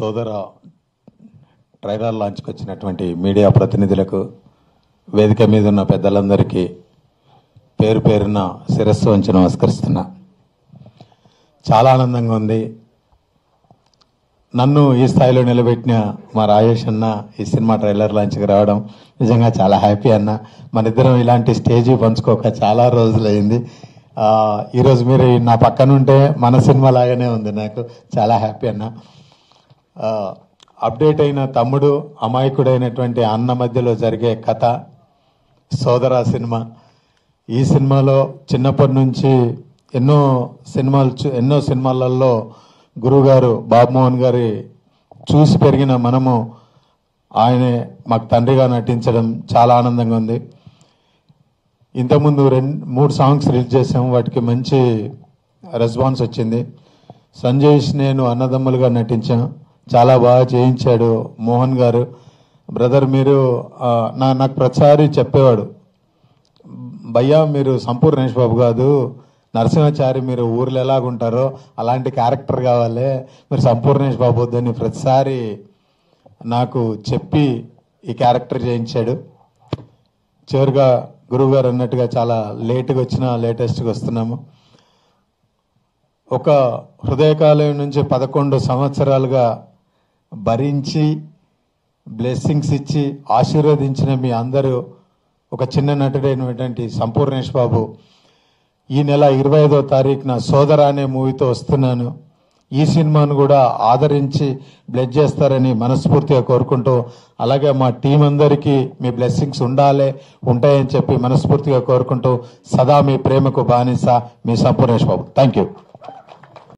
సోదర ట్రైలర్ లాంచ్కి వచ్చినటువంటి మీడియా ప్రతినిధులకు, వేదిక మీద ఉన్న పెద్దలందరికీ పేరు పేరున శిరస్సు వంచి నమస్కరిస్తున్నా. చాలా ఆనందంగా ఉంది. నన్ను ఈ స్థాయిలో నిలబెట్టిన మా రాజేష్ అన్న ఈ సినిమా ట్రైలర్ లాంచ్కి రావడం నిజంగా చాలా హ్యాపీ అన్న. మన ఇద్దరం ఇలాంటి స్టేజీ పంచుకోక చాలా రోజులైంది. ఈరోజు మీరు నా పక్కన ఉంటే మన సినిమా లాగానే ఉంది. నాకు చాలా హ్యాపీ అన్న. అప్డేట్ అయిన తమ్ముడు, అమాయకుడైనటువంటి అన్న మధ్యలో జరిగే కథ సోదర సినిమా. ఈ సినిమాలో చిన్నప్పటి నుంచి ఎన్నో సినిమాలలో గురువుగారు బాబుమోహన్ గారి చూసి పెరిగిన మనము ఆయనే మాకు తండ్రిగా నటించడం చాలా ఆనందంగా ఉంది. ఇంతకుముందు 2-3 సాంగ్స్ రిలీజ్ చేసాము, వాటికి మంచి రెస్పాన్స్ వచ్చింది. సంజయ్ నేను అన్నదమ్ములుగా నటించాం, చాలా బాగా చేయించాడు మోహన్ గారు. బ్రదర్ మీరు నాకు ప్రతిసారి చెప్పేవాడు, భయ్యా మీరు సంపూర్ణేష్ బాబు కాదు, నరసింహాచారి మీరు ఊర్లో ఎలాగుంటారో అలాంటి క్యారెక్టర్ కావాలి, మీరు సంపూర్ణేష్ బాబు వద్దని ప్రతిసారి నాకు చెప్పి ఈ క్యారెక్టర్ చేయించాడు. చివరిగా గురువుగారు అన్నట్టుగా చాలా లేటుగా వచ్చినా లేటెస్ట్గా వస్తున్నాము. ఒక హృదయకాలయం నుంచి 11 సంవత్సరాలుగా భరించి బ్లెస్సింగ్స్ ఇచ్చి ఆశీర్వదించిన మీ అందరూ ఒక చిన్న నటుడైనటువంటి సంపూర్ణేష్ బాబు ఈ నెల 25వ తారీఖున సోదర అనే మూవీతో వస్తున్నాను. ఈ సినిమాను కూడా ఆదరించి బ్లెస్ చేస్తారని మనస్ఫూర్తిగా కోరుకుంటూ, అలాగే మా టీం అందరికీ మీ బ్లెస్సింగ్స్ ఉంటాయని చెప్పి మనస్ఫూర్తిగా కోరుకుంటూ, సదా మీ ప్రేమకు బానిస మీ సంపూర్ణేష్ బాబు. Thank you.